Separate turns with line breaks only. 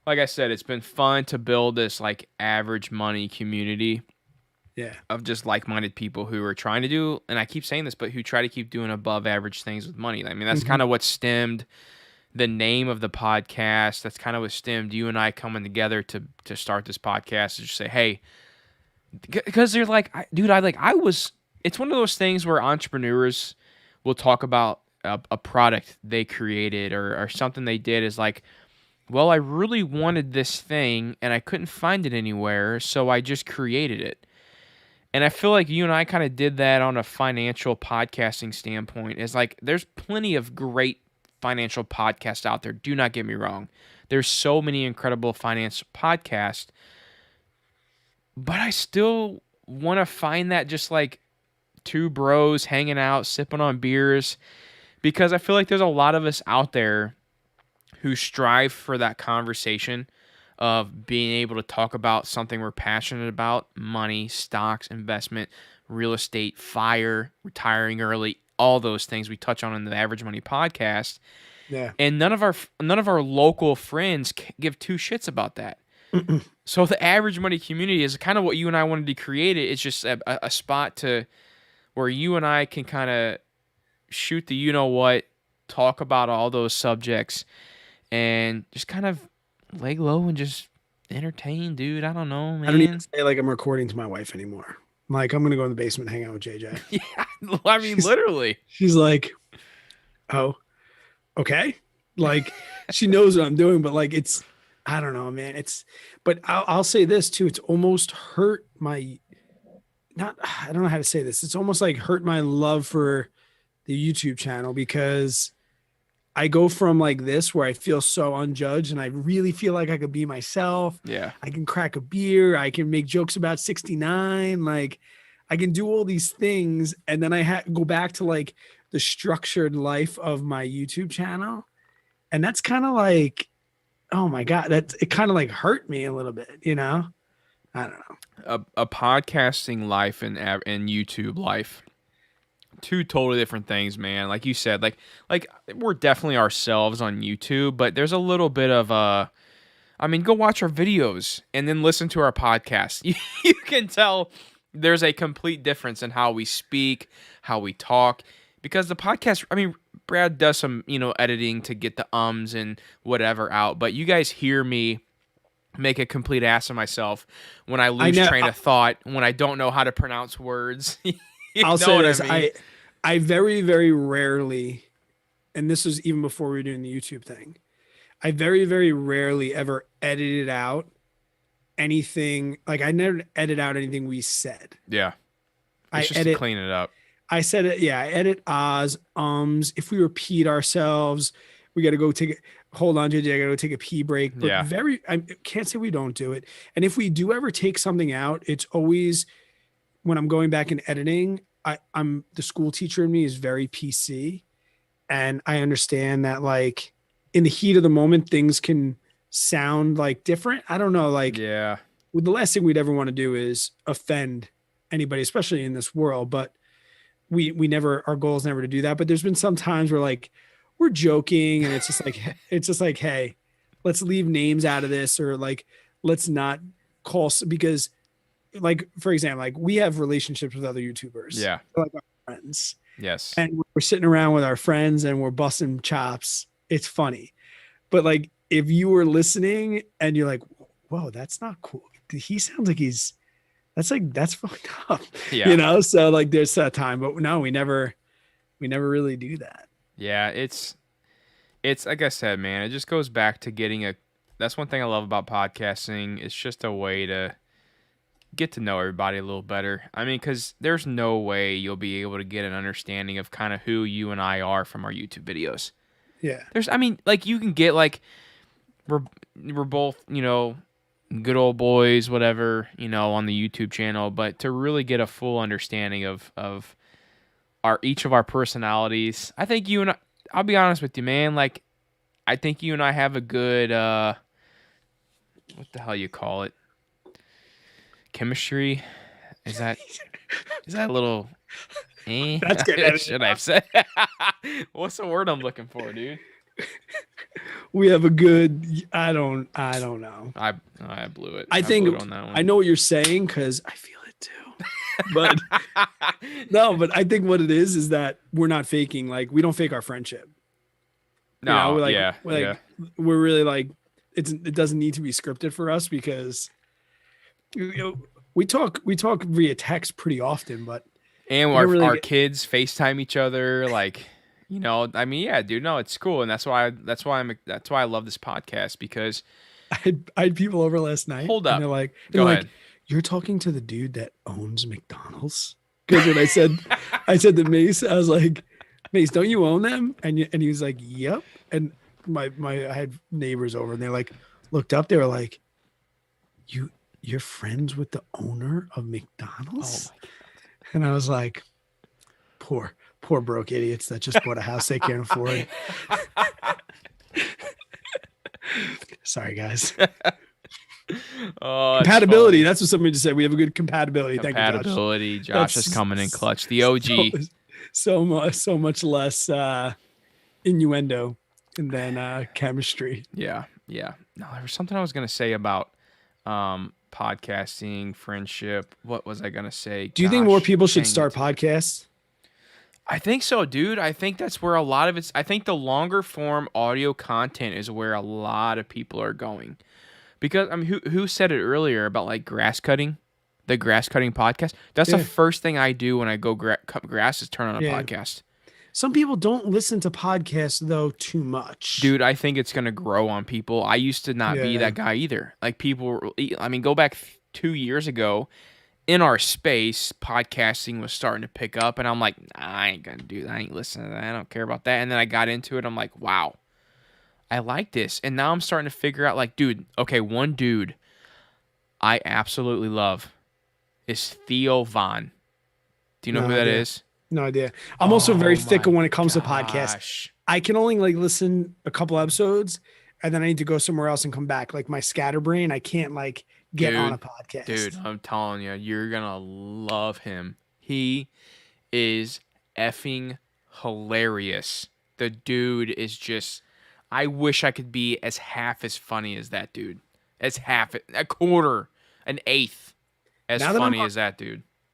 like I said, it's been fun to build this like average money community
Yeah.
of just like-minded people who are trying to do, and I keep saying this, but who try to keep doing above average things with money. I mean, that's
Hmm.
kind of what stemmed the name of the podcast. That's kind of what stemmed you and I coming together to start this podcast. To just say, hey, because they're like, dude, I was. It's one of those things where entrepreneurs will talk about a product they created or something they did is like, well, I really wanted this thing and I couldn't find it anywhere, so I just created it. And I feel like you and I kind of did that on a financial podcasting standpoint. Is like there's plenty of great financial podcasts out there. Do not get me wrong. There's so many incredible finance podcasts, but I still want to find that just like two bros hanging out, sipping on beers, because I feel like there's a lot of us out there who strive for that conversation of being able to talk about something we're passionate about: money, stocks, investment, real estate, fire, retiring early, all those things we touch on in the Average Money podcast.
Yeah.
And none of our local friends give two shits about that. So the Average Money community is kind of what you and I wanted to create. It's just a spot to where you and I can kind of shoot the you know what, talk about all those subjects, and just kind of lay low and just entertain, dude. I don't know,
I don't even
man.
say like I'm recording to my wife anymore. I'm like, I'm gonna go in the basement and hang out with JJ.
Yeah, I mean,
She's
literally.
she's like, oh, okay. Like she knows what I'm doing, but like it's I don't know, man. But I'll say this too. It's almost hurt my not I don't know how to say this. It's almost like hurt my love for the YouTube channel because I go from like this where I feel so unjudged and I really feel like I could be myself.
Yeah,
I can crack a beer, I can make jokes about 69, like I can do all these things and then go back to like the structured life of my YouTube channel. And that's kind of like oh my god, that it kind of like hurt me a little bit, you know? I don't know.
a podcasting life and YouTube life, two totally different things, man. Like you said, like we're definitely ourselves on YouTube, but there's a little bit of I mean, go watch our videos and then listen to our podcast. You can tell there's a complete difference in how we speak, how we talk, because the podcast, I mean, Brad does some, editing to get the ums and whatever out, but you guys hear me make a complete ass of myself when I
I
lose
know
train of thought, when I don't know how to pronounce words. You
I'll
know
say
what I
this.
mean?
I very, very rarely, and this was even before we were doing the YouTube thing. I very, very rarely ever edited out anything. Like I never edit out anything we said.
Yeah.
I
It's just to
edit.
clean it up.
I said it. Yeah, I edit ahs, ums. If we repeat ourselves, we got to go take it. Hold on, JJ. I got to go take a pee break. But
Yeah.
I can't say we don't do it. And if we do ever take something out, it's always when I'm going back and editing. I'm the school teacher in me is very PC, and I understand that like in the heat of the moment, things can sound like different. I don't know. Like
Yeah.
the last thing we'd ever want to do is offend anybody, especially in this world. But we never our goal is never to do that. But there's been some times where like we're joking and it's just like hey, let's leave names out of this or like let's not call because like for example like we have relationships with other YouTubers
Yeah.
like our friends
Yes.
and we're sitting around with our friends and we're busting chops. It's funny. But like if you were listening and you're like, whoa, that's not cool. He sounds like that's fucked up.
Yeah.
So like there's that time. But no, we never really do that.
Yeah. It's like I said, man, it just goes back to getting a that's one thing I love about podcasting. It's just a way to get to know everybody a little better. I mean, because there's no way you'll be able to get an understanding of kind of who you and I are from our YouTube videos.
Yeah.
I mean, like you can get like we're we're both, good old boys, whatever, on the YouTube channel, but to really get a full understanding of our each of our personalities, I think you and I'll be honest with you, man, like I think you and I have a good what the hell you call it? Chemistry? Is that a little
That's good.
should I have said? What's the word I'm looking for, dude?
We have a good. I don't know.
I blew it.
I
I blew it
think
on that
I
one.
know what you're saying because I feel it too. But no, but I think what it is that we're not faking. Like we don't fake our friendship. You know,
No, yeah, yeah.
we're really like it doesn't need to be scripted for us because you know, we talk via text pretty often, but
And
we don't really
our
get.
kids FaceTime each other, like, I mean, yeah, dude, no, it's cool, and that's why I love this podcast because
I had people over last night,
hold
and
up,
they're
go
like,
ahead.
"You're talking to the dude that owns McDonald's?" Because when I said to Mace, I was like, "Mace, don't you own them?" And he was like, "Yep." And my I had neighbors over, and they like looked up. They were like, "You you're friends with the owner of
Oh
McDonald's?"
my
And I was like, "Poor broke idiots that just bought a house they can't afford." Sorry, guys.
god. Oh, that's
Compatibility.
funny.
That's what somebody just said. We have a good compatibility. Thank you, Josh.
Compatibility. Josh is
That's
coming in clutch. The
so
OG.
so much less innuendo and then chemistry.
Yeah, yeah. No, there was something I was gonna say about podcasting, friendship. What was I gonna say?
Do you think more
Gosh,
people should
dang
start
it.
podcasts?
I think so, dude. I think that's where a lot of it's. I think the longer form audio content is where a lot of people are going. Because I mean, who said it earlier about like grass cutting, the grass cutting podcast? That's the
Yeah,
first thing I do when I go cut grass is turn on a
yeah.
podcast.
Some people don't listen to podcasts though too much.
Dude, I think it's gonna grow on people. I used to not be
Yeah,
that guy either. Like I mean, go back 2 years ago. In our space, podcasting was starting to pick up, and I'm like, nah, I ain't gonna do that. I ain't listening to that. I don't care about that. And then I got into it. I'm like, wow, I like this. And now I'm starting to figure out, like, dude, okay, one dude I absolutely love is Theo Vaughn. Do you know
no
who that
idea.
is?
No idea. I'm also very
Oh
fickle
my
when it comes to podcasts.
gosh.
I can only like listen a couple episodes and then I need to go somewhere else and come back. Like my scatterbrain, I can't like get on a
Dude,
podcast.
I'm telling you, you're gonna love him. He is effing hilarious. The dude is just. I wish I could be as half as funny as that dude. As half, a quarter, an eighth as
Now that I'm
funny as that dude.